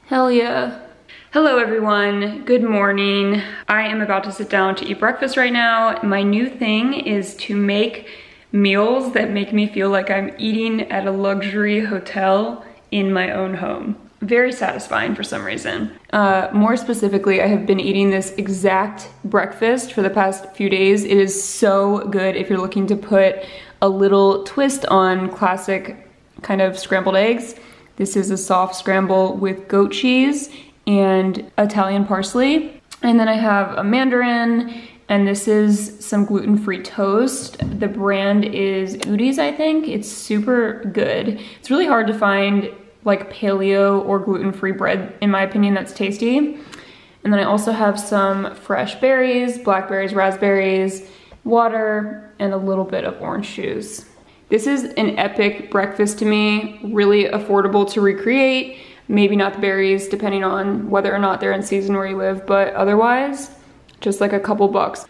Hell yeah. Hello everyone, good morning. I am about to sit down to eat breakfast right now. My new thing is to make meals that make me feel like I'm eating at a luxury hotel in my own home. Very satisfying for some reason. More specifically, I have been eating this exact breakfast for the past few days. It is so good if you're looking to put a little twist on classic kind of scrambled eggs. This is a soft scramble with goat cheese and Italian parsley. And then I have a mandarin, and this is some gluten-free toast. The brand is Blvd, I think. It's super good. It's really hard to find like paleo or gluten-free bread, in my opinion, that's tasty. And then I also have some fresh berries, blackberries, raspberries, water, and a little bit of orange juice. This is an epic breakfast to me, really affordable to recreate. Maybe not the berries, depending on whether or not they're in season where you live, but otherwise, just like a couple bucks.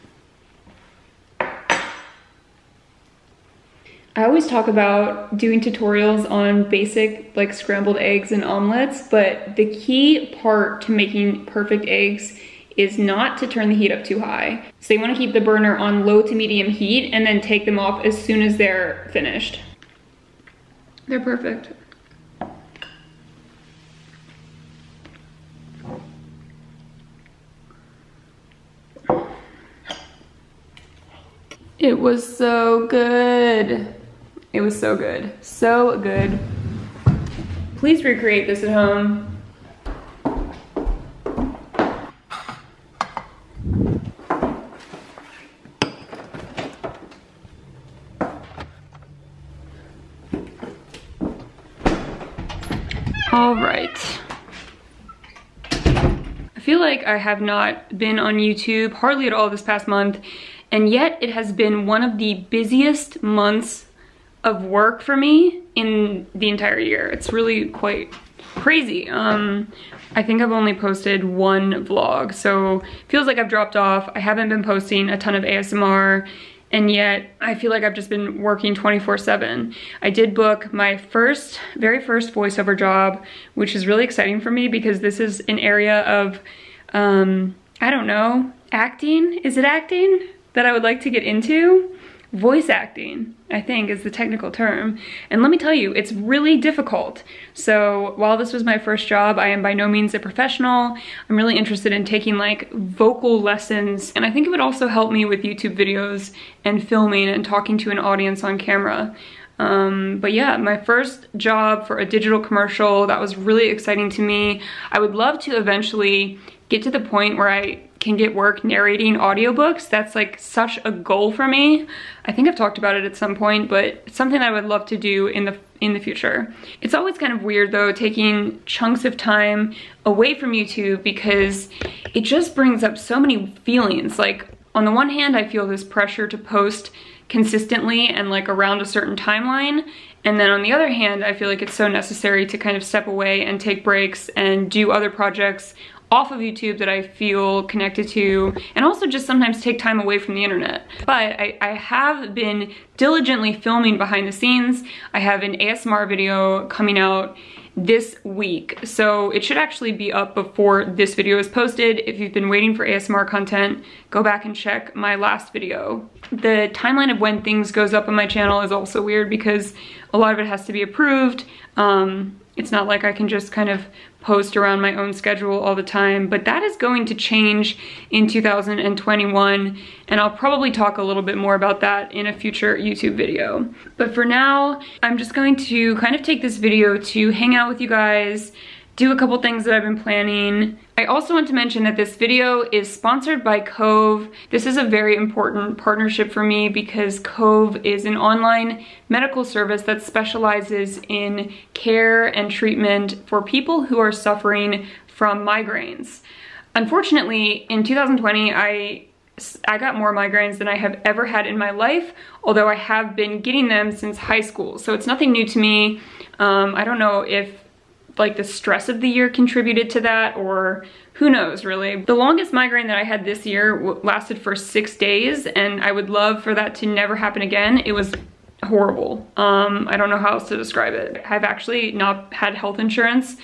I always talk about doing tutorials on basic like scrambled eggs and omelets, but the key part to making perfect eggs is not to turn the heat up too high. So you wanna keep the burner on low to medium heat and then take them off as soon as they're finished. They're perfect. It was so good. It was so good, so good. Please recreate this at home. All right. I feel like I have not been on YouTube hardly at all this past month, and yet it has been one of the busiest months of work for me in the entire year. It's really quite crazy. I think I've only posted one vlog, so it feels like I've dropped off. I haven't been posting a ton of ASMR, and yet I feel like I've just been working 24/7. I did book my very first voiceover job, which is really exciting for me because this is an area of, I don't know, acting? Is it acting that I would like to get into? Voice acting, I think, is the technical term. And let me tell you, it's really difficult. So while this was my first job, I am by no means a professional. I'm really interested in taking like vocal lessons. And I think it would also help me with YouTube videos and filming and talking to an audience on camera. But yeah, my first job for a digital commercial, that was really exciting to me. I would love to eventually get to the point where I can get work narrating audiobooks. That's like such a goal for me. I think I've talked about it at some point, but it's something that I would love to do in the future. It's always kind of weird though, taking chunks of time away from YouTube because it just brings up so many feelings. Like on the one hand, I feel this pressure to post consistently and like around a certain timeline. And then on the other hand, I feel like it's so necessary to kind of step away and take breaks and do other projects off of YouTube that I feel connected to, and also just sometimes take time away from the internet. But I have been diligently filming behind the scenes. I have an ASMR video coming out this week, so it should actually be up before this video is posted. If you've been waiting for ASMR content, go back and check my last video. The timeline of when things goes up on my channel is also weird because a lot of it has to be approved. It's not like I can just kind of post around my own schedule all the time, but that is going to change in 2021, and I'll probably talk a little bit more about that in a future YouTube video. But for now, I'm just going to kind of take this video to hang out with you guys, do a couple things that I've been planning. I also want to mention that this video is sponsored by Cove. This is a very important partnership for me because Cove is an online medical service that specializes in care and treatment for people who are suffering from migraines. Unfortunately, in 2020, I got more migraines than I have ever had in my life, although I have been getting them since high school, so it's nothing new to me. I don't know if like the stress of the year contributed to that, or who knows really. The longest migraine that I had this year lasted for 6 days, and I would love for that to never happen again. It was horrible. I don't know how else to describe it. I've actually not had health insurance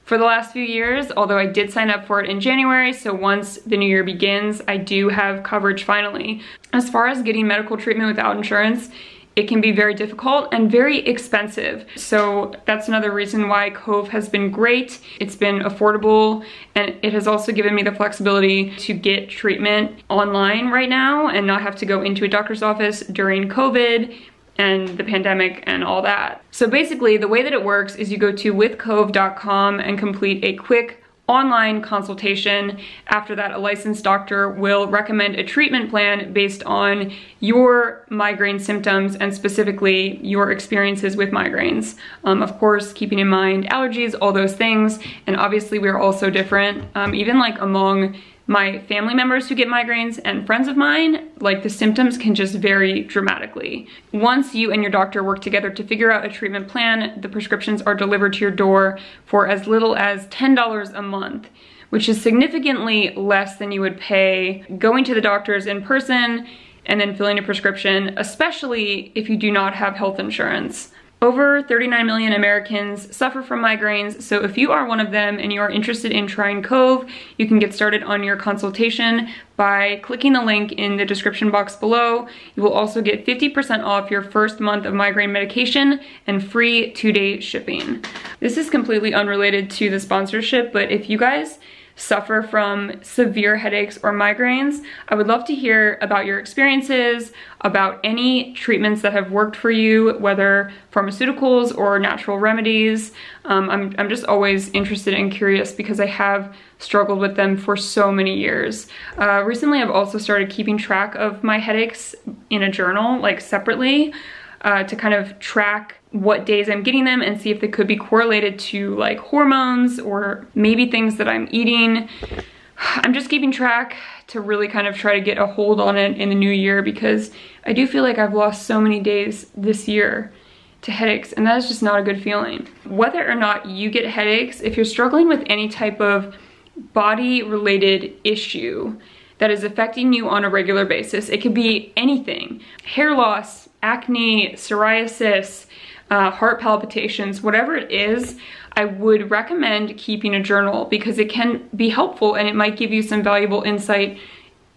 for the last few years, although I did sign up for it in January, so once the new year begins, I do have coverage finally. As far as getting medical treatment without insurance, it can be very difficult and very expensive. So that's another reason why Cove has been great. It's been affordable, and it has also given me the flexibility to get treatment online right now and not have to go into a doctor's office during COVID and the pandemic and all that. So basically the way that it works is you go to withcove.com and complete a quick online consultation. After that, a licensed doctor will recommend a treatment plan based on your migraine symptoms and specifically your experiences with migraines. Of course, keeping in mind allergies, all those things, and obviously we're all so different. Even like among my family members who get migraines and friends of mine, like the symptoms can just vary dramatically. Once you and your doctor work together to figure out a treatment plan, the prescriptions are delivered to your door for as little as $10 a month, which is significantly less than you would pay going to the doctors in person and then filling a prescription, especially if you do not have health insurance. Over 39 million Americans suffer from migraines, so if you are one of them and you are interested in trying Cove, you can get started on your consultation by clicking the link in the description box below. You will also get 50% off your first month of migraine medication and free 2-day shipping. This is completely unrelated to the sponsorship, but if you guys suffer from severe headaches or migraines, I would love to hear about your experiences, about any treatments that have worked for you, whether pharmaceuticals or natural remedies. I'm just always interested and curious because I have struggled with them for so many years. Recently, I've also started keeping track of my headaches in a journal, like separately, to kind of track what days I'm getting them and see if they could be correlated to like hormones or maybe things that I'm eating. I'm just keeping track to really kind of try to get a hold on it in the new year because I do feel like I've lost so many days this year to headaches, and that is just not a good feeling. Whether or not you get headaches, if you're struggling with any type of body-related issue that is affecting you on a regular basis, it could be anything. Hair loss, acne, psoriasis, heart palpitations, whatever it is, I would recommend keeping a journal because it can be helpful and it might give you some valuable insight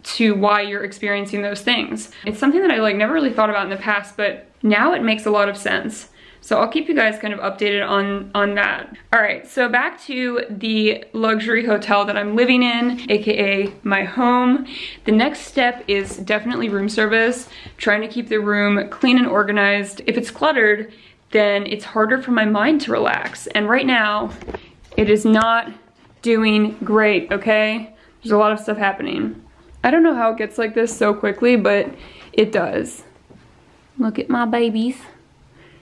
to why you're experiencing those things. It's something that I like never really thought about in the past, but now it makes a lot of sense. So I'll keep you guys kind of updated on that. All right, so back to the luxury hotel that I'm living in, AKA my home. The next step is definitely room service, trying to keep the room clean and organized. If it's cluttered, then it's harder for my mind to relax. And right now, it is not doing great, okay? There's a lot of stuff happening. I don't know how it gets like this so quickly, but it does. Look at my babies.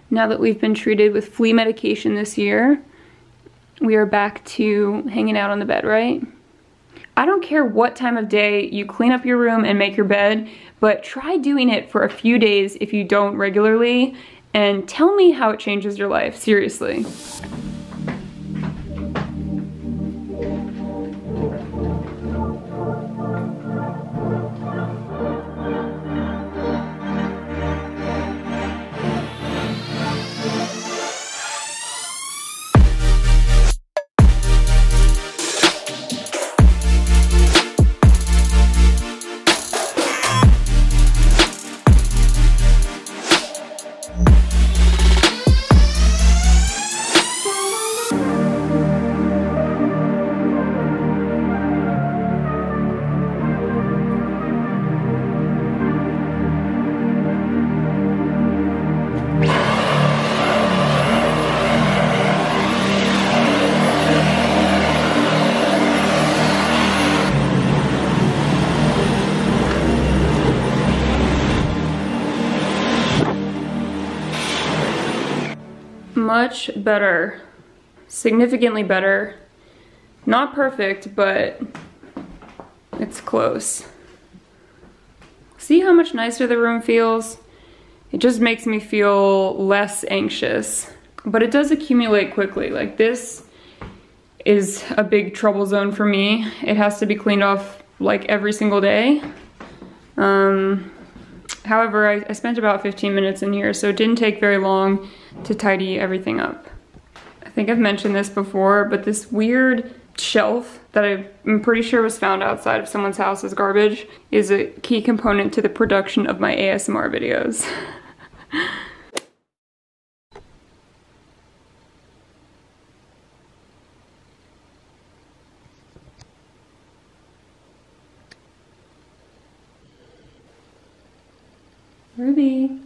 Now that we've been treated with flea medication this year, we are back to hanging out on the bed, right? I don't care what time of day you clean up your room and make your bed, but try doing it for a few days if you don't regularly, and tell me how it changes your life, seriously. Much better, significantly better. Not perfect, but it's close. See how much nicer the room feels? It just makes me feel less anxious, but it does accumulate quickly. Like, this is a big trouble zone for me. It has to be cleaned off like every single day. However, I spent about 15 minutes in here, so it didn't take very long to tidy everything up. I think I've mentioned this before, but this weird shelf that I'm pretty sure was found outside of someone's house as garbage is a key component to the production of my ASMR videos. Ruby.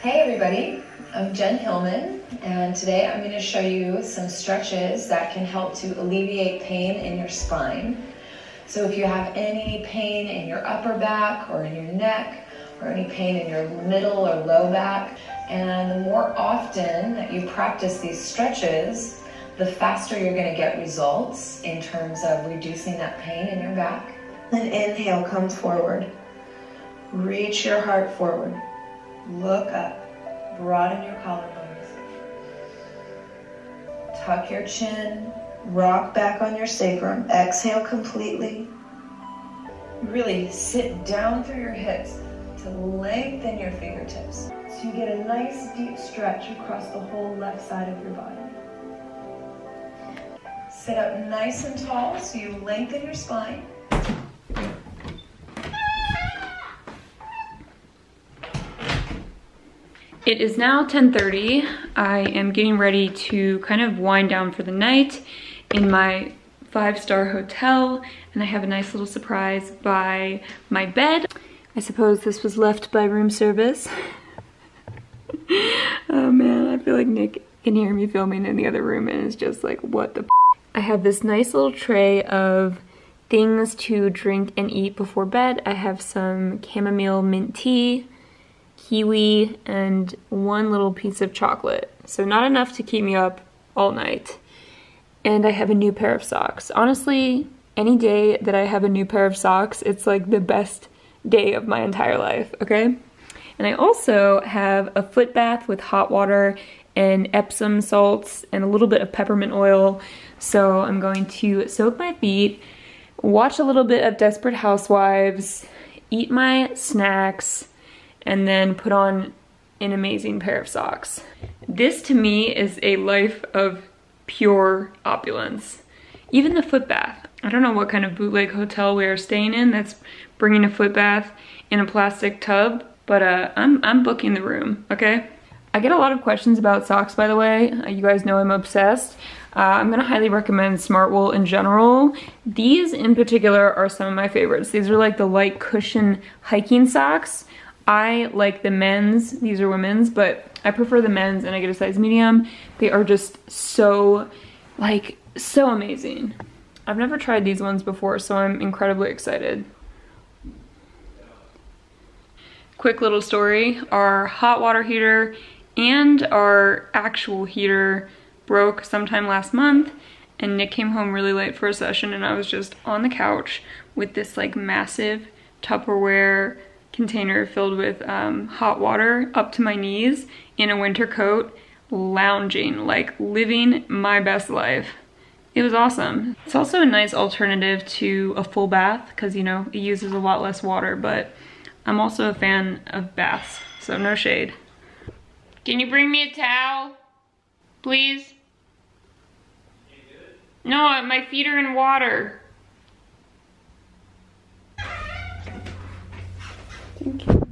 Hey everybody, I'm Jen Hillman, and today I'm going to show you some stretches that can help to alleviate pain in your spine. So if you have any pain in your upper back or in your neck, or any pain in your middle or low back, and the more often that you practice these stretches, the faster you're going to get results in terms of reducing that pain in your back. Then inhale, come forward. Reach your heart forward. Look up. Broaden your collarbones. Tuck your chin. Rock back on your sacrum. Exhale completely. Really sit down through your hips to lengthen your fingertips. So you get a nice deep stretch across the whole left side of your body. Sit up nice and tall so you lengthen your spine. It is now 10:30. I am getting ready to kind of wind down for the night in my 5-star hotel, and I have a nice little surprise by my bed. I suppose this was left by room service. Oh man, I feel like Nick can hear me filming in the other room and is just like, what the f? I have this nice little tray of things to drink and eat before bed. I have some chamomile mint tea, kiwi, and one little piece of chocolate. So not enough to keep me up all night. And I have a new pair of socks. Honestly, any day that I have a new pair of socks, it's like the best day of my entire life, okay? And I also have a foot bath with hot water and Epsom salts and a little bit of peppermint oil. So I'm going to soak my feet, watch a little bit of Desperate Housewives, eat my snacks, and then put on an amazing pair of socks. This to me is a life of pure opulence. Even the foot bath. I don't know what kind of bootleg hotel we are staying in that's bringing a foot bath in a plastic tub, but I'm booking the room, okay? I get a lot of questions about socks, by the way. You guys know I'm obsessed. I'm gonna highly recommend Smartwool in general. These in particular are some of my favorites. These are like the light cushion hiking socks. I like the men's, these are women's, but I prefer the men's and I get a size medium. They are just so, like, so amazing. I've never tried these ones before, so I'm incredibly excited. Quick little story, our hot water heater and our actual heater broke sometime last month, and Nick came home really late for a session, and I was just on the couch with this like massive Tupperware container filled with hot water up to my knees in a winter coat, lounging, like living my best life. It was awesome. It's also a nice alternative to a full bath because, you know, it uses a lot less water, but I'm also a fan of baths, so no shade. Can you bring me a towel, please? No, my feet are in water. Thank you.